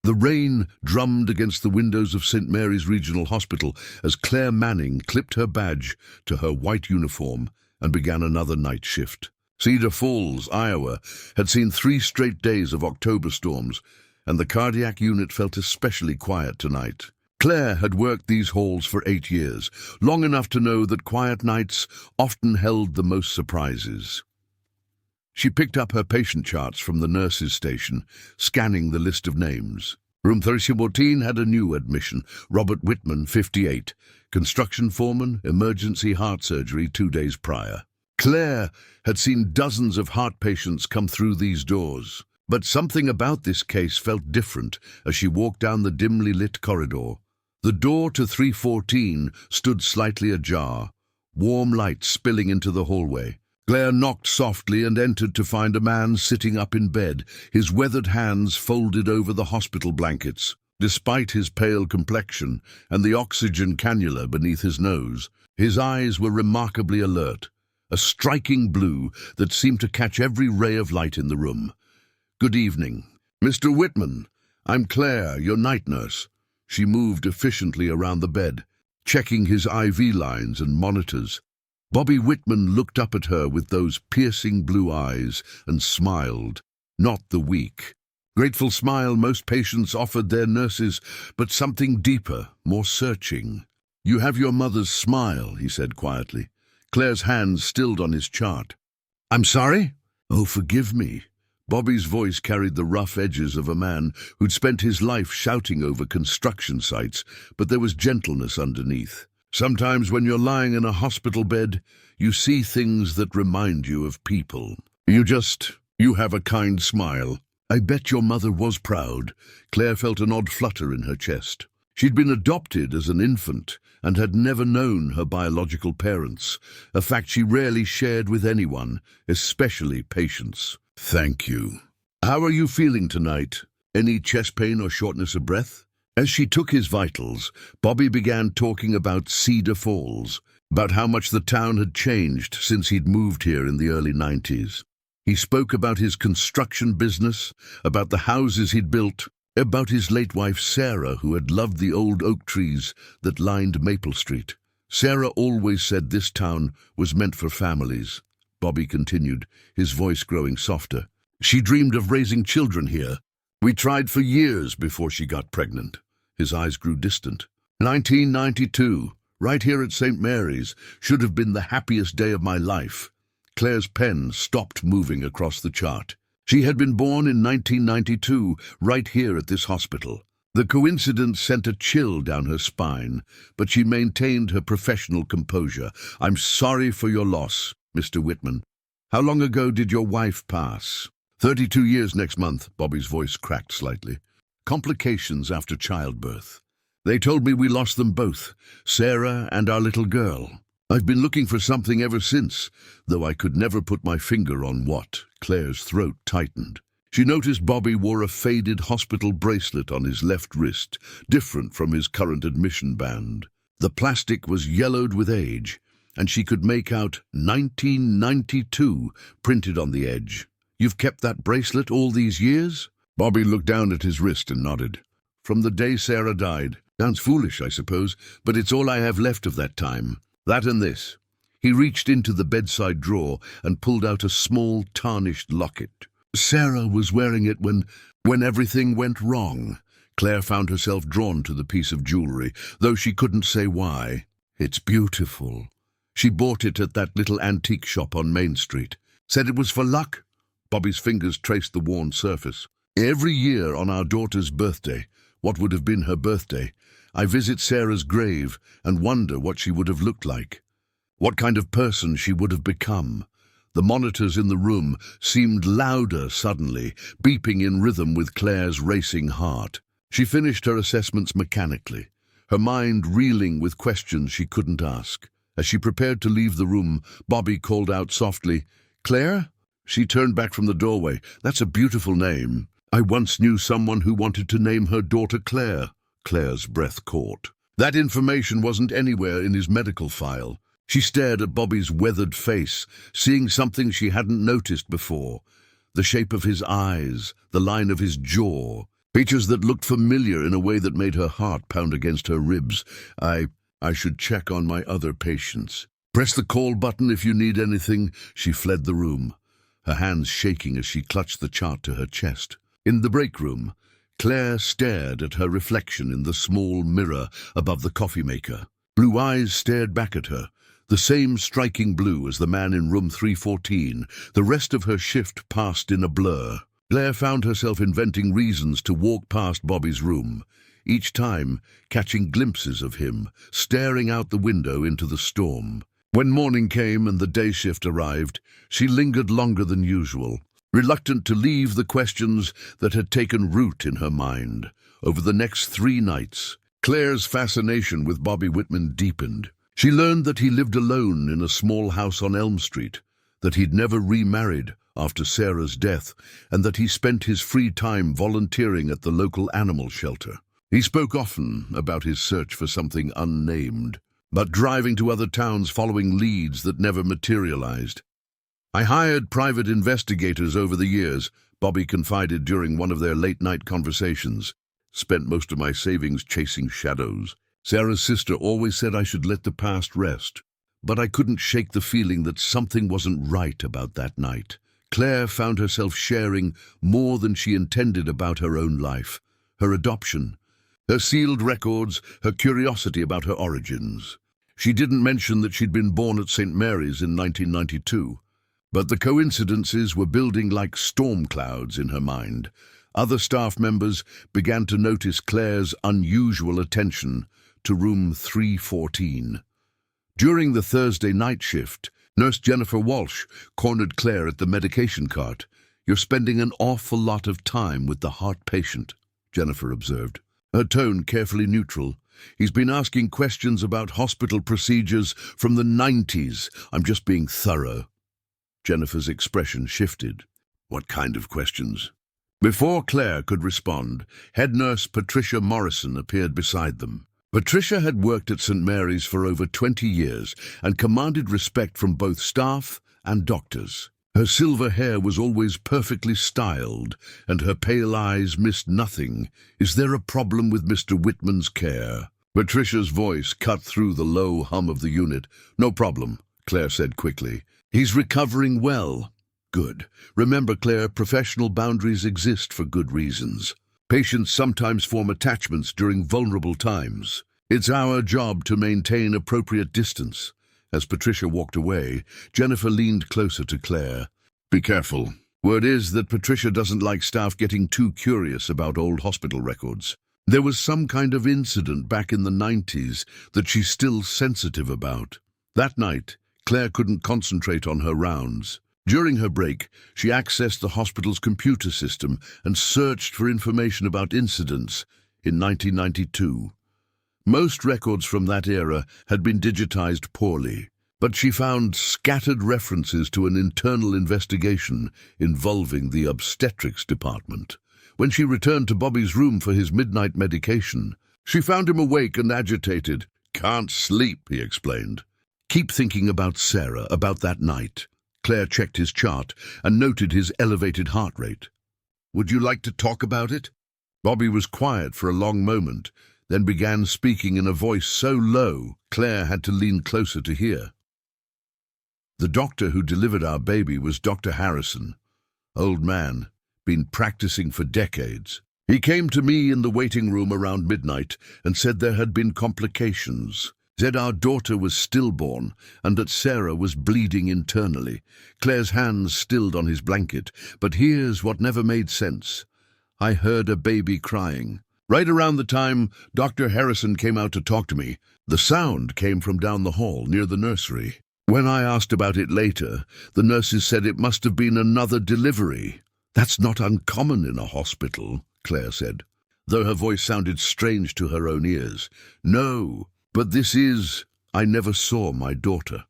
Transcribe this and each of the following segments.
The rain drummed against the windows of St. Mary's Regional Hospital as Claire Manning clipped her badge to her white uniform and began another night shift. Cedar Falls, Iowa, had seen 3 straight days of October storms, and the cardiac unit felt especially quiet tonight. Claire had worked these halls for 8 years, long enough to know that quiet nights often held the most surprises. She picked up her patient charts from the nurse's station, scanning the list of names. Room 13 had a new admission, Robert Whitman, 58, construction foreman, emergency heart surgery 2 days prior. Claire had seen dozens of heart patients come through these doors, but something about this case felt different as she walked down the dimly lit corridor. The door to 314 stood slightly ajar, warm light spilling into the hallway. Claire knocked softly and entered to find a man sitting up in bed, his weathered hands folded over the hospital blankets. Despite his pale complexion and the oxygen cannula beneath his nose, his eyes were remarkably alert, a striking blue that seemed to catch every ray of light in the room. "Good evening. Mr. Whitman, I'm Claire, your night nurse." She moved efficiently around the bed, checking his IV lines and monitors. Bobby Whitman looked up at her with those piercing blue eyes and smiled, not the weak, grateful smile most patients offered their nurses, but something deeper, more searching. "You have your mother's smile," he said quietly. Claire's hands stilled on his chart. "I'm sorry?" "Oh, forgive me." Bobby's voice carried the rough edges of a man who'd spent his life shouting over construction sites, but there was gentleness underneath. "Sometimes when you're lying in a hospital bed, you see things that remind you of people. You have a kind smile. I bet your mother was proud." Claire felt an odd flutter in her chest. She'd been adopted as an infant and had never known her biological parents, a fact she rarely shared with anyone, especially patients. "Thank you. How are you feeling tonight? Any chest pain or shortness of breath?" As she took his vitals, Bobby began talking about Cedar Falls, about how much the town had changed since he'd moved here in the early 90s. He spoke about his construction business, about the houses he'd built, about his late wife Sarah, who had loved the old oak trees that lined Maple Street. "Sarah always said this town was meant for families," Bobby continued, his voice growing softer. "She dreamed of raising children here. We tried for years before she got pregnant." His eyes grew distant. 1992, right here at St. Mary's, should have been the happiest day of my life." Claire's pen stopped moving across the chart. She had been born in 1992, right here at this hospital. The coincidence sent a chill down her spine, but she maintained her professional composure. "I'm sorry for your loss, Mr. Whitman. How long ago did your wife pass?" 32 years next month," Bobby's voice cracked slightly. "Complications after childbirth. They told me we lost them both, Sarah and our little girl. I've been looking for something ever since, though I could never put my finger on what." Claire's throat tightened. She noticed Bobby wore a faded hospital bracelet on his left wrist, different from his current admission band. The plastic was yellowed with age, and she could make out 1992 printed on the edge. "You've kept that bracelet all these years?" Bobby looked down at his wrist and nodded. "From the day Sarah died. Sounds foolish, I suppose, but it's all I have left of that time. That and this." He reached into the bedside drawer and pulled out a small, tarnished locket. "Sarah was wearing it when everything went wrong." Claire found herself drawn to the piece of jewelry, though she couldn't say why. "It's beautiful. She bought it at that little antique shop on Main Street. Said it was for luck." Bobby's fingers traced the worn surface. "Every year on our daughter's birthday, what would have been her birthday, I visit Sarah's grave and wonder what she would have looked like, what kind of person she would have become." The monitors in the room seemed louder suddenly, beeping in rhythm with Claire's racing heart. She finished her assessments mechanically, her mind reeling with questions she couldn't ask. As she prepared to leave the room, Bobby called out softly, "Claire?" She turned back from the doorway. "That's a beautiful name. I once knew someone who wanted to name her daughter Claire." Claire's breath caught. That information wasn't anywhere in his medical file. She stared at Bobby's weathered face, seeing something she hadn't noticed before. The shape of his eyes, the line of his jaw, Features that looked familiar in a way that made her heart pound against her ribs. I should check on my other patients. Press the call button if you need anything. She fled the room, her hands shaking as she clutched the chart to her chest. In the break room, Claire stared at her reflection in the small mirror above the coffee maker. Blue eyes stared back at her, the same striking blue as the man in room 314. The rest of her shift passed in a blur. Claire found herself inventing reasons to walk past Bobby's room, each time catching glimpses of him, staring out the window into the storm. When morning came and the day shift arrived, she lingered longer than usual, reluctant to leave the questions that had taken root in her mind. Over the next 3 nights, Claire's fascination with Bobby Whitman deepened. She learned that he lived alone in a small house on Elm Street, that he'd never remarried after Sarah's death, and that he spent his free time volunteering at the local animal shelter. He spoke often about his search for something unnamed, but driving to other towns following leads that never materialized. "I hired private investigators over the years," Bobby confided during one of their late-night conversations. "Spent most of my savings chasing shadows. Sarah's sister always said I should let the past rest, but I couldn't shake the feeling that something wasn't right about that night." Claire found herself sharing more than she intended about her own life, her adoption, her sealed records, her curiosity about her origins. She didn't mention that she'd been born at St. Mary's in 1992, but the coincidences were building like storm clouds in her mind. Other staff members began to notice Claire's unusual attention to room 314. During the Thursday night shift, Nurse Jennifer Walsh cornered Claire at the medication cart. "You're spending an awful lot of time with the heart patient," Jennifer observed, her tone carefully neutral. "He's been asking questions about hospital procedures from the 90s. I'm just being thorough." Jennifer's expression shifted. "What kind of questions?" Before Claire could respond, head nurse Patricia Morrison appeared beside them. Patricia had worked at St. Mary's for over 20 years and commanded respect from both staff and doctors. Her silver hair was always perfectly styled, and her pale eyes missed nothing. "Is there a problem with Mr. Whitman's care?" Patricia's voice cut through the low hum of the unit. "No problem," Claire said quickly. "He's recovering well." "Good. Remember, Claire, professional boundaries exist for good reasons. Patients sometimes form attachments during vulnerable times. It's our job to maintain appropriate distance." As Patricia walked away, Jennifer leaned closer to Claire. "Be careful. Word is that Patricia doesn't like staff getting too curious about old hospital records. There was some kind of incident back in the 90s that she's still sensitive about." That night, Claire couldn't concentrate on her rounds. During her break, she accessed the hospital's computer system and searched for information about incidents in 1992. Most records from that era had been digitized poorly, but she found scattered references to an internal investigation involving the obstetrics department. When she returned to Bobby's room for his midnight medication, she found him awake and agitated. "Can't sleep," he explained. "Keep thinking about Sarah, about that night." Claire checked his chart and noted his elevated heart rate. "Would you like to talk about it?" Bobby was quiet for a long moment, then began speaking in a voice so low Claire had to lean closer to hear. "The doctor who delivered our baby was Dr. Harrison. Old man, been practicing for decades. He came to me in the waiting room around midnight and said there had been complications. Said our daughter was stillborn and that Sarah was bleeding internally." Claire's hands stilled on his blanket. "But here's what never made sense. I heard a baby crying. Right around the time Dr. Harrison came out to talk to me, the sound came from down the hall near the nursery. When I asked about it later, the nurses said it must have been another delivery." "That's not uncommon in a hospital," Claire said, though her voice sounded strange to her own ears. "No. But this is, I never saw my daughter.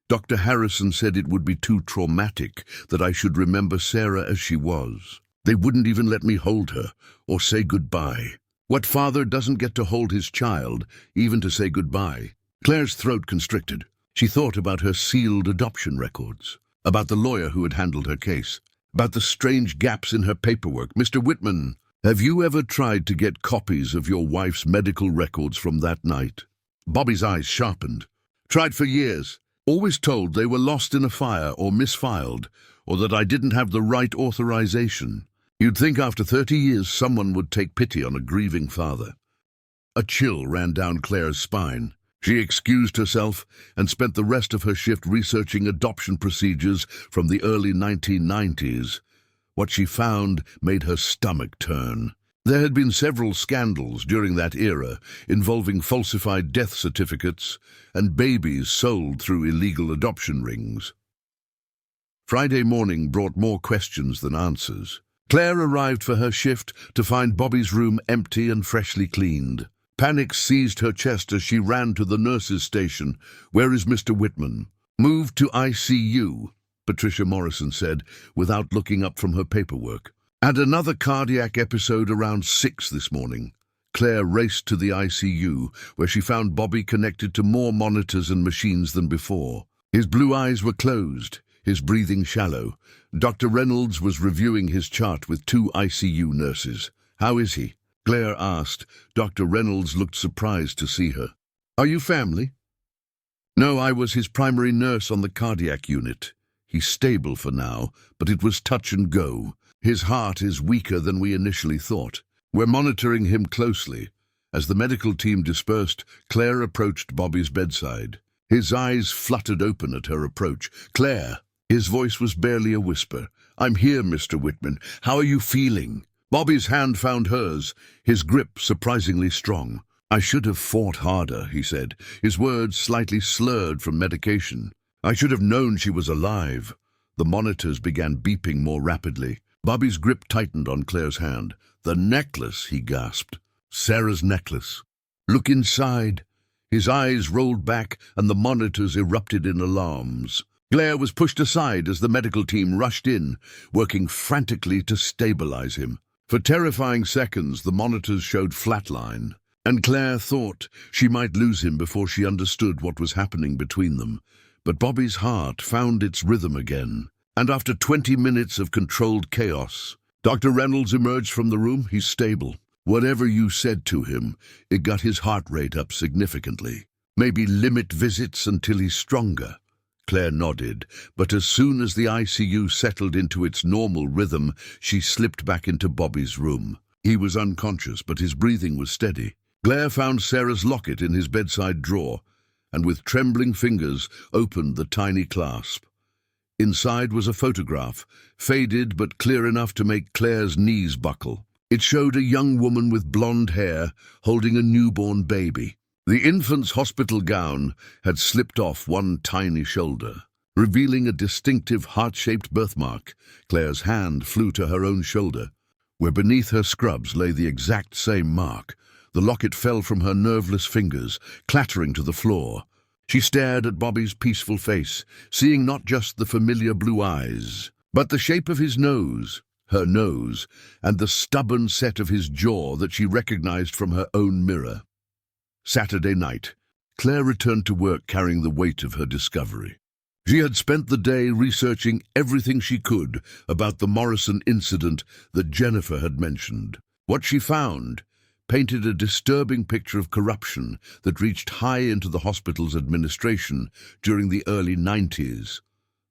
Dr. Harrison said it would be too traumatic, that I should remember Sarah as she was. They wouldn't even let me hold her or say goodbye. What father doesn't get to hold his child, even to say goodbye?" Claire's throat constricted. She thought about her sealed adoption records, about the lawyer who had handled her case, about the strange gaps in her paperwork. "Mr. Whitman, Have you ever tried to get copies of your wife's medical records from that night? Bobby's eyes sharpened. Tried for years. Always told they were lost in a fire or misfiled, or that I didn't have the right authorization. You'd think after 30 years someone would take pity on a grieving father. A chill ran down Claire's spine. She excused herself and spent the rest of her shift researching adoption procedures from the early 1990s. What she found made her stomach turn. There had been several scandals during that era involving falsified death certificates and babies sold through illegal adoption rings. Friday morning brought more questions than answers. Claire arrived for her shift to find Bobby's room empty and freshly cleaned. Panic seized her chest as she ran to the nurse's station. "Where is Mr. Whitman?" "Moved to ICU," Patricia Morrison said, without looking up from her paperwork. "Had another cardiac episode around 6 this morning." Claire raced to the ICU, where she found Bobby connected to more monitors and machines than before. His blue eyes were closed, his breathing shallow. Dr. Reynolds was reviewing his chart with 2 ICU nurses. "How is he?" Claire asked. Dr. Reynolds looked surprised to see her. "Are you family?" "No, I was his primary nurse on the cardiac unit. He's stable for now, but it was touch and go. His heart is weaker than we initially thought. We're monitoring him closely." As the medical team dispersed, Claire approached Bobby's bedside. His eyes fluttered open at her approach. "Claire!" His voice was barely a whisper. "I'm here, Mr. Whitman. How are you feeling?" Bobby's hand found hers, his grip surprisingly strong. "I should have fought harder," he said, his words slightly slurred from medication. "I should have known she was alive." The monitors began beeping more rapidly. Bobby's grip tightened on Claire's hand. "The necklace," he gasped. "Sarah's necklace." "Look inside." His eyes rolled back and the monitors erupted in alarms. Claire was pushed aside as the medical team rushed in, working frantically to stabilize him. For terrifying seconds, the monitors showed flatline, and Claire thought she might lose him before she understood what was happening between them. But Bobby's heart found its rhythm again, and after 20 minutes of controlled chaos, Dr. Reynolds emerged from the room. "He's stable. Whatever you said to him, it got his heart rate up significantly. Maybe limit visits until he's stronger." Claire nodded, but as soon as the ICU settled into its normal rhythm, she slipped back into Bobby's room. He was unconscious, but his breathing was steady. Claire found Sarah's locket in his bedside drawer, and with trembling fingers opened the tiny clasp. Inside was a photograph, faded but clear enough to make Claire's knees buckle. It showed a young woman with blonde hair holding a newborn baby. The infant's hospital gown had slipped off one tiny shoulder, revealing a distinctive heart-shaped birthmark. Claire's hand flew to her own shoulder, where beneath her scrubs lay the exact same mark. The locket fell from her nerveless fingers, clattering to the floor. She stared at Bobby's peaceful face, seeing not just the familiar blue eyes, but the shape of his nose, her nose, and the stubborn set of his jaw that she recognized from her own mirror. Saturday night, Claire returned to work carrying the weight of her discovery. She had spent the day researching everything she could about the Morrison incident that Jennifer had mentioned. What she found painted a disturbing picture of corruption that reached high into the hospital's administration during the early 90s.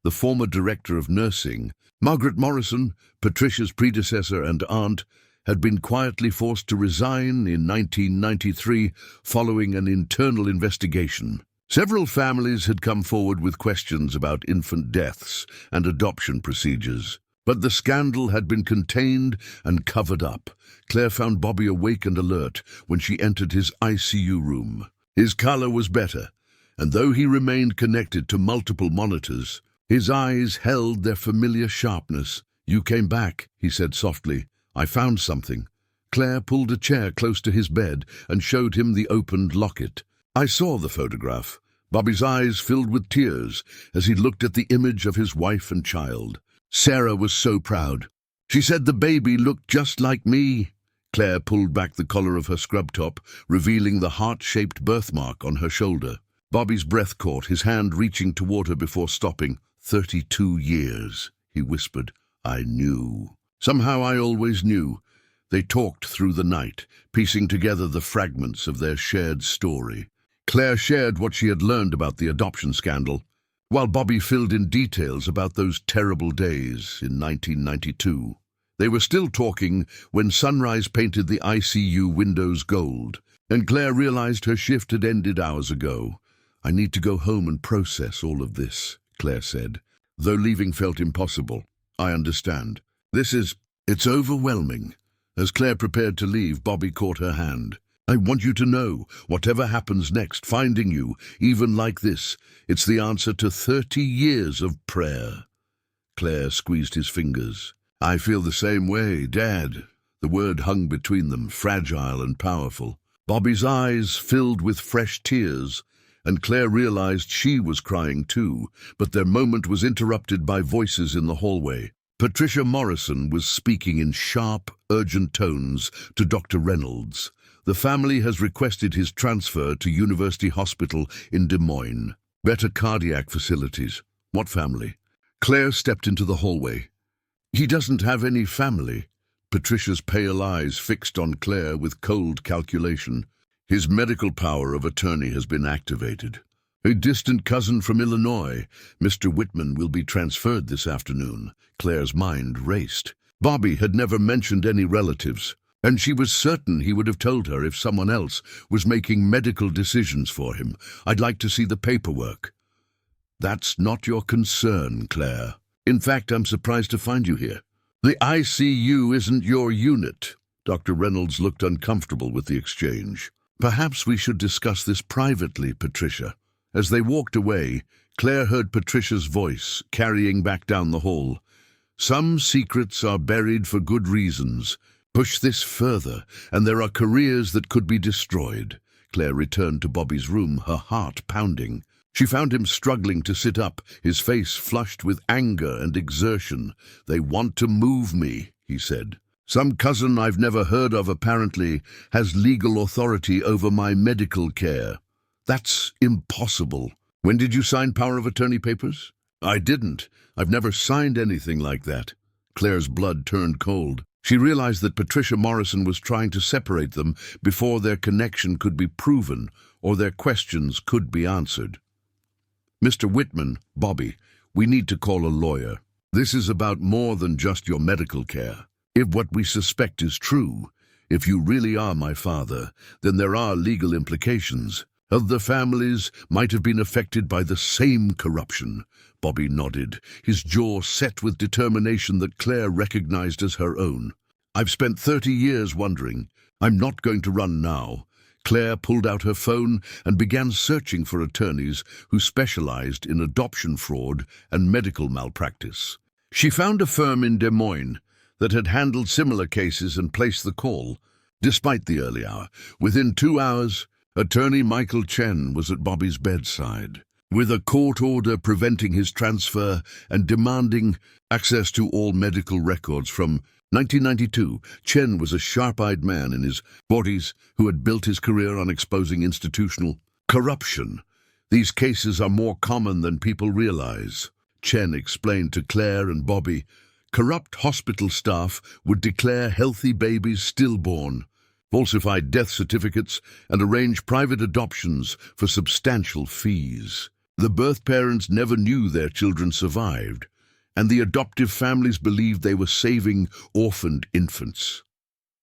The former director of nursing, Margaret Morrison, Patricia's predecessor and aunt, had been quietly forced to resign in 1993 following an internal investigation. Several families had come forward with questions about infant deaths and adoption procedures, but the scandal had been contained and covered up. Claire found Bobby awake and alert when she entered his ICU room. His color was better, and though he remained connected to multiple monitors, his eyes held their familiar sharpness. "You came back," he said softly. "I found something." Claire pulled a chair close to his bed and showed him the opened locket. "I saw the photograph." Bobby's eyes filled with tears as he looked at the image of his wife and child. Sarah was so proud. She said the baby looked just like me. Claire pulled back the collar of her scrub top, revealing the heart-shaped birthmark on her shoulder. Bobby's breath caught, his hand reaching toward her before stopping. 32 years, he whispered. "I knew. Somehow I always knew. They talked through the night, piecing together the fragments of their shared story. Claire shared what she had learned about the adoption scandal, while Bobby filled in details about those terrible days in 1992. They were still talking when sunrise painted the ICU windows gold, and Claire realized her shift had ended hours ago. "I need to go home and process all of this," Claire said, though leaving felt impossible. "I understand. It's overwhelming." As Claire prepared to leave, Bobby caught her hand. "I want you to know, whatever happens next, finding you, even like this, it's the answer to 30 years of prayer." Claire squeezed his fingers. "I feel the same way, Dad." The word hung between them, fragile and powerful. Bobby's eyes filled with fresh tears, and Claire realized she was crying too, but their moment was interrupted by voices in the hallway. Patricia Morrison was speaking in sharp, urgent tones to Dr. Reynolds. "The family has requested his transfer to University Hospital in Des Moines. Better cardiac facilities." "What family?" Claire stepped into the hallway. "He doesn't have any family." Patricia's pale eyes fixed on Claire with cold calculation. "His medical power of attorney has been activated. A distant cousin from Illinois, Mr. Whitman, will be transferred this afternoon." Claire's mind raced. Bobby had never mentioned any relatives, and she was certain he would have told her if someone else was making medical decisions for him. "I'd like to see the paperwork." "That's not your concern, Claire. In fact, I'm surprised to find you here. The ICU isn't your unit." Dr. Reynolds looked uncomfortable with the exchange. "Perhaps we should discuss this privately, Patricia." As they walked away, Claire heard Patricia's voice, carrying back down the hall. "Some secrets are buried for good reasons. Push this further, and there are careers that could be destroyed." Claire returned to Bobby's room, her heart pounding. She found him struggling to sit up, his face flushed with anger and exertion. "They want to move me," he said. "Some cousin I've never heard of apparently has legal authority over my medical care. That's impossible." "When did you sign power of attorney papers?" "I didn't. I've never signed anything like that." Claire's blood turned cold. She realized that Patricia Morrison was trying to separate them before their connection could be proven or their questions could be answered. "Mr. Whitman, Bobby, we need to call a lawyer. This is about more than just your medical care. If what we suspect is true, if you really are my father, then there are legal implications. Other families might have been affected by the same corruption." Bobby nodded, his jaw set with determination that Claire recognized as her own. "I've spent 30 years wondering. I'm not going to run now." Claire pulled out her phone and began searching for attorneys who specialized in adoption fraud and medical malpractice. She found a firm in Des Moines that had handled similar cases and placed the call. Despite the early hour, within 2 hours, Attorney Michael Chen was at Bobby's bedside, with a court order preventing his transfer and demanding access to all medical records from 1992. Chen was a sharp-eyed man in his 40s who had built his career on exposing institutional corruption. "These cases are more common than people realize," Chen explained to Claire and Bobby. "Corrupt hospital staff would declare healthy babies stillborn, falsified death certificates, and arrange private adoptions for substantial fees. The birth parents never knew their children survived, and the adoptive families believed they were saving orphaned infants.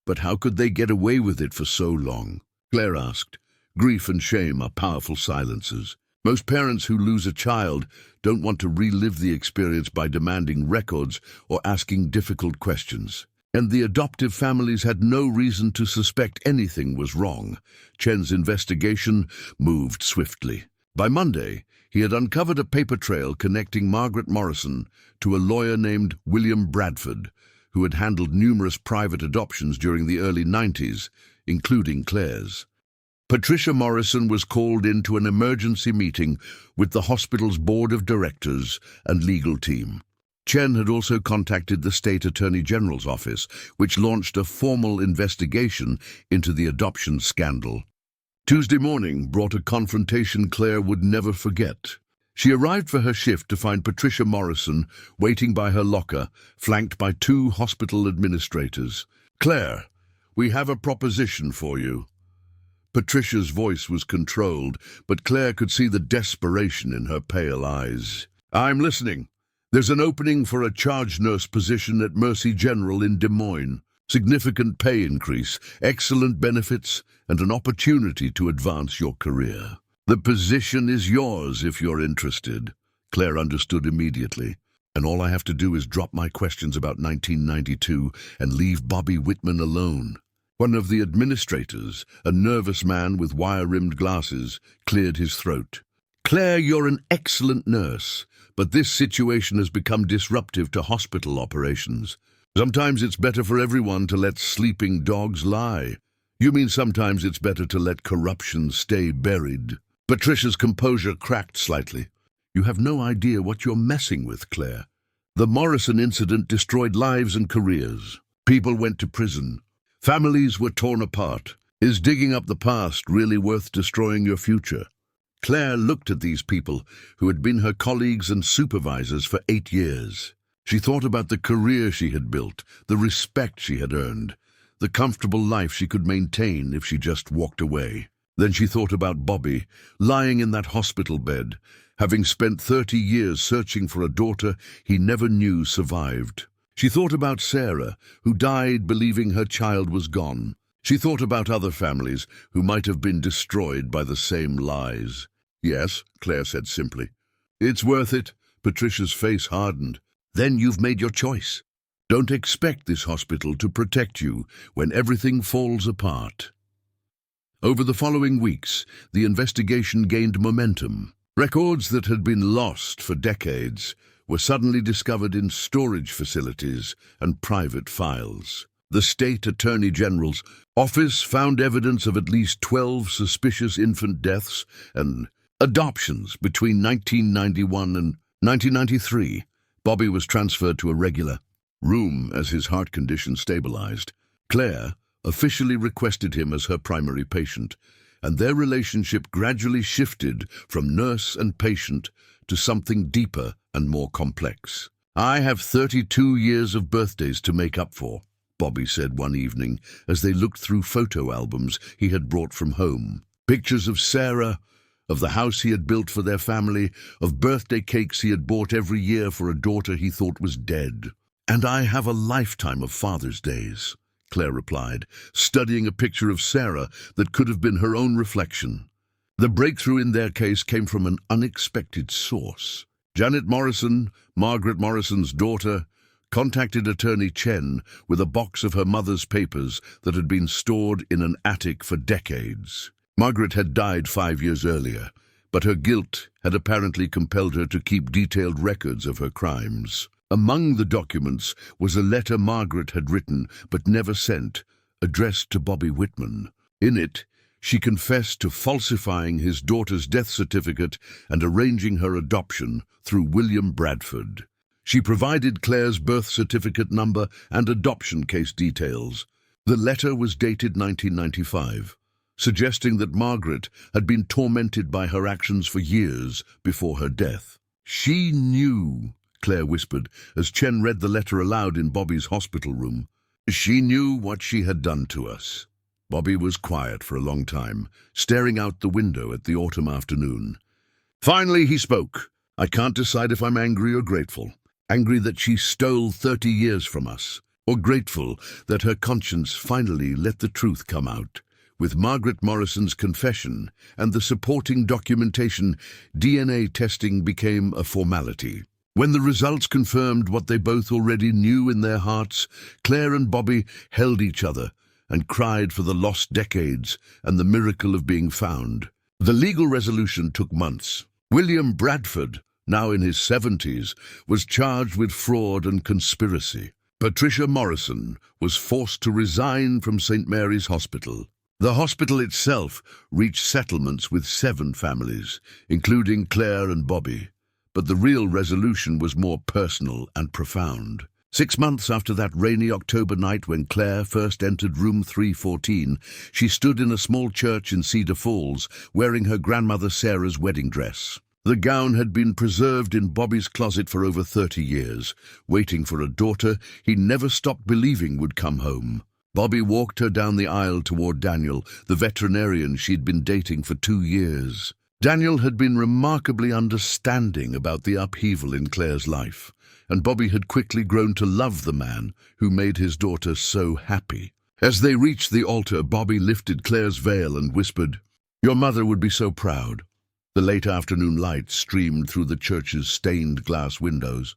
But how could they get away with it for so long?" Claire asked. Grief and shame are powerful silencers. Most parents who lose a child don't want to relive the experience by demanding records or asking difficult questions. And the adoptive families had no reason to suspect anything was wrong. Chen's investigation moved swiftly. By Monday, he had uncovered a paper trail connecting Margaret Morrison to a lawyer named William Bradford, who had handled numerous private adoptions during the early 90s, including Claire's. Patricia Morrison was called into an emergency meeting with the hospital's board of directors and legal team. Chen had also contacted the state attorney general's office, which launched a formal investigation into the adoption scandal. Tuesday morning brought a confrontation Claire would never forget. She arrived for her shift to find Patricia Morrison waiting by her locker, flanked by 2 hospital administrators. "Claire, we have a proposition for you." Patricia's voice was controlled, but Claire could see the desperation in her pale eyes. "I'm listening. There's an opening for a charge nurse position at Mercy General in Des Moines. Significant pay increase, excellent benefits, and an opportunity to advance your career. The position is yours if you're interested." Claire understood immediately. "And all I have to do is drop my questions about 1992 and leave Bobby Whitman alone." One of the administrators, a nervous man with wire-rimmed glasses, cleared his throat. "Claire, you're an excellent nurse, but this situation has become disruptive to hospital operations. Sometimes it's better for everyone to let sleeping dogs lie. You mean sometimes it's better to let corruption stay buried?" Patricia's composure cracked slightly. "You have no idea what you're messing with, Claire. The Morrison incident destroyed lives and careers. People went to prison. Families were torn apart. Is digging up the past really worth destroying your future?" Claire looked at these people who had been her colleagues and supervisors for 8 years. She thought about the career she had built, the respect she had earned, the comfortable life she could maintain if she just walked away. Then she thought about Bobby, lying in that hospital bed, having spent 30 years searching for a daughter he never knew survived. She thought about Sarah, who died believing her child was gone. She thought about other families who might have been destroyed by the same lies. "Yes," Claire said simply. "It's worth it." Patricia's face hardened. "Then you've made your choice. Don't expect this hospital to protect you when everything falls apart." Over the following weeks, the investigation gained momentum. Records that had been lost for decades were suddenly discovered in storage facilities and private files. The state attorney general's office found evidence of at least 12 suspicious infant deaths and adoptions between 1991 and 1993. Bobby was transferred to a regular room as his heart condition stabilized. Claire officially requested him as her primary patient, and their relationship gradually shifted from nurse and patient to something deeper and more complex. "I have 32 years of birthdays to make up for," Bobby said one evening as they looked through photo albums he had brought from home. Pictures of Sarah, of the house he had built for their family, of birthday cakes he had bought every year for a daughter he thought was dead. "And I have a lifetime of Father's Days," Claire replied, studying a picture of Sarah that could have been her own reflection. The breakthrough in their case came from an unexpected source. Janet Morrison, Margaret Morrison's daughter, contacted attorney Chen with a box of her mother's papers that had been stored in an attic for decades. Margaret had died 5 years earlier, but her guilt had apparently compelled her to keep detailed records of her crimes. Among the documents was a letter Margaret had written but never sent, addressed to Bobby Whitman. In it, she confessed to falsifying his daughter's death certificate and arranging her adoption through William Bradford. She provided Claire's birth certificate number and adoption case details. The letter was dated 1995, suggesting that Margaret had been tormented by her actions for years before her death. "She knew," Claire whispered as Chen read the letter aloud in Bobby's hospital room. "She knew what she had done to us." Bobby was quiet for a long time, staring out the window at the autumn afternoon. Finally, he spoke. "I can't decide if I'm angry or grateful. Angry that she stole 30 years from us, or grateful that her conscience finally let the truth come out. With Margaret Morrison's confession and the supporting documentation, DNA testing became a formality. When the results confirmed what they both already knew in their hearts, Claire and Bobby held each other and cried for the lost decades and the miracle of being found. The legal resolution took months. William Bradford, now in his 70s, was charged with fraud and conspiracy. Patricia Morrison was forced to resign from St. Mary's Hospital. The hospital itself reached settlements with 7 families, including Claire and Bobby. But the real resolution was more personal and profound. 6 months after that rainy October night when Claire first entered room 314, she stood in a small church in Cedar Falls, wearing her grandmother Sarah's wedding dress. The gown had been preserved in Bobby's closet for over 30 years, waiting for a daughter he never stopped believing would come home. Bobby walked her down the aisle toward Daniel, the veterinarian she'd been dating for 2 years. Daniel had been remarkably understanding about the upheaval in Claire's life, and Bobby had quickly grown to love the man who made his daughter so happy. As they reached the altar, Bobby lifted Claire's veil and whispered, "Your mother would be so proud." The late afternoon light streamed through the church's stained glass windows,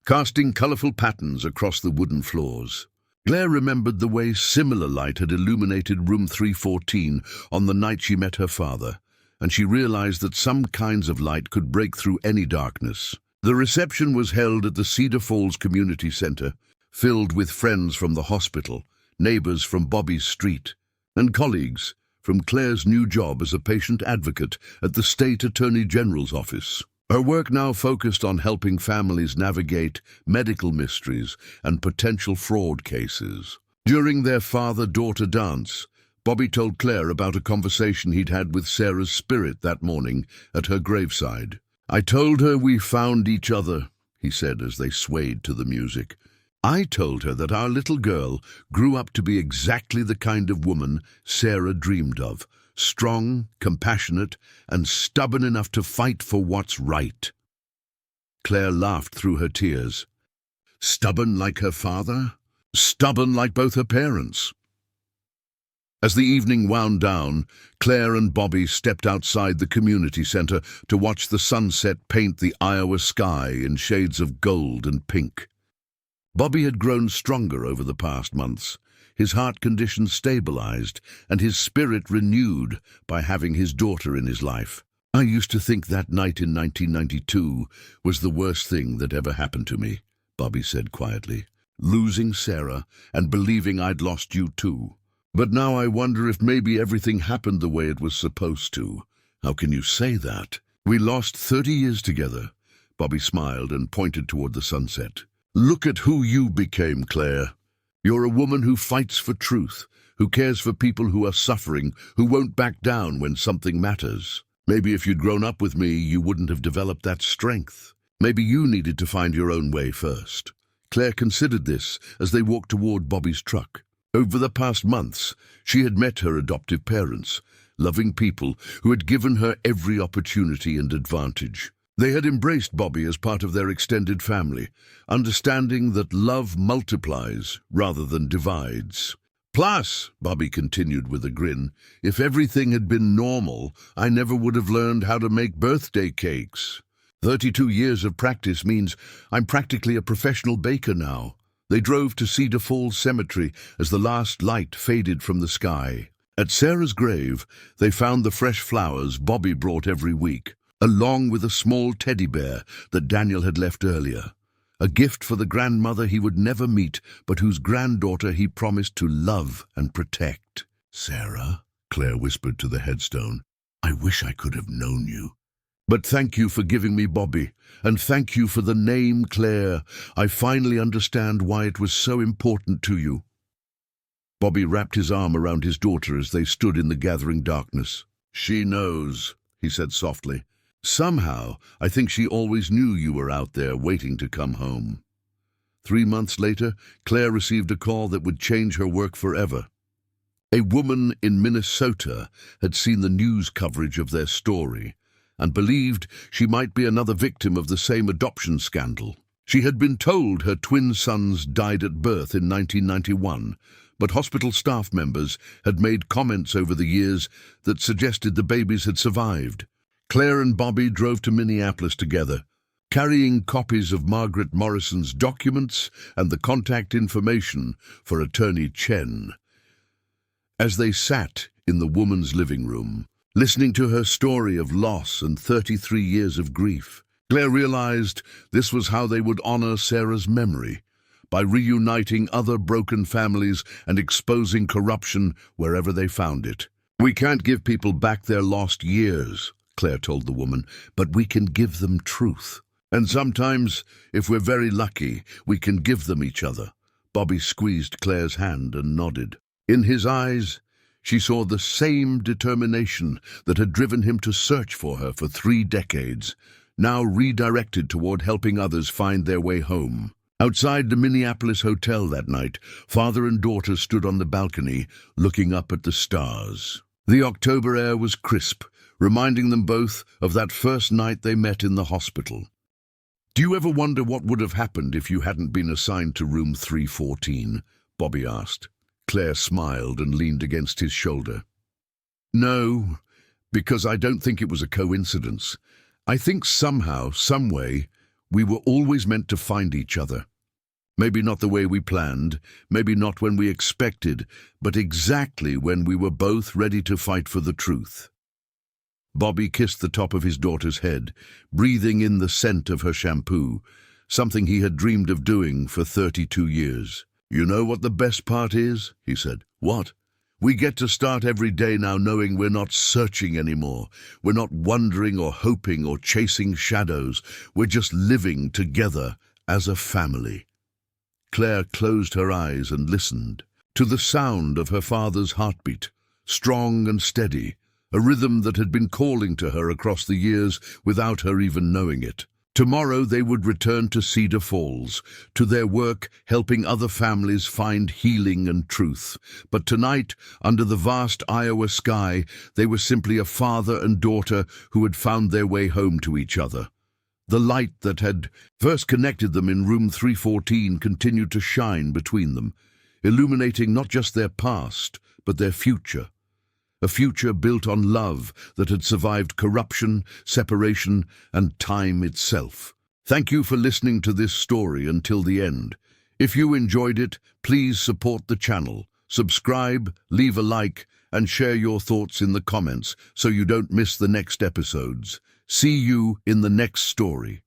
casting colorful patterns across the wooden floors. Claire remembered the way similar light had illuminated room 314 on the night she met her father, and she realized that some kinds of light could break through any darkness. The reception was held at the Cedar Falls Community Center, filled with friends from the hospital, neighbors from Bobby's street, and colleagues from Claire's new job as a patient advocate at the State Attorney General's office. Her work now focused on helping families navigate medical mysteries and potential fraud cases. During their father-daughter dance, Bobby told Claire about a conversation he'd had with Sarah's spirit that morning at her graveside. "I told her we found each other," he said as they swayed to the music. "I told her that our little girl grew up to be exactly the kind of woman Sarah dreamed of. Strong, compassionate, and stubborn enough to fight for what's right." Claire laughed through her tears. Stubborn like her father? Stubborn like both her parents? As the evening wound down, Claire and Bobby stepped outside the community center to watch the sunset paint the Iowa sky in shades of gold and pink. Bobby had grown stronger over the past months, his heart condition stabilized, and his spirit renewed by having his daughter in his life. "I used to think that night in 1992 was the worst thing that ever happened to me," Bobby said quietly. "Losing Sarah and believing I'd lost you too. But now I wonder if maybe everything happened the way it was supposed to." "How can you say that?" "We lost 30 years together." Bobby smiled and pointed toward the sunset. "Look at who you became, Claire. You're a woman who fights for truth, who cares for people who are suffering, who won't back down when something matters. Maybe if you'd grown up with me, you wouldn't have developed that strength. Maybe you needed to find your own way first." Claire considered this as they walked toward Bobby's truck. Over the past months, she had met her adoptive parents, loving people who had given her every opportunity and advantage. They had embraced Bobby as part of their extended family, understanding that love multiplies rather than divides. "Plus," Bobby continued with a grin, "if everything had been normal, I never would have learned how to make birthday cakes. 32 years of practice means I'm practically a professional baker now." They drove to Cedar Falls Cemetery as the last light faded from the sky. At Sarah's grave, they found the fresh flowers Bobby brought every week, along with a small teddy bear that Daniel had left earlier. A gift for the grandmother he would never meet, but whose granddaughter he promised to love and protect. "Sarah," Claire whispered to the headstone, "I wish I could have known you. But thank you for giving me Bobby, and thank you for the name Claire. I finally understand why it was so important to you." Bobby wrapped his arm around his daughter as they stood in the gathering darkness. "She knows," he said softly. "Somehow, I think she always knew you were out there waiting to come home." 3 months later, Claire received a call that would change her work forever. A woman in Minnesota had seen the news coverage of their story and believed she might be another victim of the same adoption scandal. She had been told her twin sons died at birth in 1991, but hospital staff members had made comments over the years that suggested the babies had survived. Claire and Bobby drove to Minneapolis together, carrying copies of Margaret Morrison's documents and the contact information for Attorney Chen. As they sat in the woman's living room, listening to her story of loss and 33 years of grief, Claire realized this was how they would honor Sarah's memory, by reuniting other broken families and exposing corruption wherever they found it. "We can't give people back their lost years," Claire told the woman, "but we can give them truth. And sometimes, if we're very lucky, we can give them each other." Bobby squeezed Claire's hand and nodded. In his eyes, she saw the same determination that had driven him to search for her for 3 decades, now redirected toward helping others find their way home. Outside the Minneapolis hotel that night, father and daughter stood on the balcony, looking up at the stars. The October air was crisp, reminding them both of that first night they met in the hospital. "Do you ever wonder what would have happened if you hadn't been assigned to room 314? Bobby asked. Claire smiled and leaned against his shoulder. "No, because I don't think it was a coincidence. I think somehow, some way, we were always meant to find each other. Maybe not the way we planned, maybe not when we expected, but exactly when we were both ready to fight for the truth." Bobby kissed the top of his daughter's head, breathing in the scent of her shampoo, something he had dreamed of doing for 32 years. "You know what the best part is?" he said. "What? We get to start every day now knowing we're not searching anymore. We're not wondering or hoping or chasing shadows. We're just living together as a family." Claire closed her eyes and listened to the sound of her father's heartbeat, strong and steady, a rhythm that had been calling to her across the years without her even knowing it. Tomorrow they would return to Cedar Falls, to their work helping other families find healing and truth. But tonight, under the vast Iowa sky, they were simply a father and daughter who had found their way home to each other. The light that had first connected them in room 314 continued to shine between them, illuminating not just their past, but their future. A future built on love that had survived corruption, separation, and time itself. Thank you for listening to this story until the end. If you enjoyed it, please support the channel, subscribe, leave a like, and share your thoughts in the comments so you don't miss the next episodes. See you in the next story.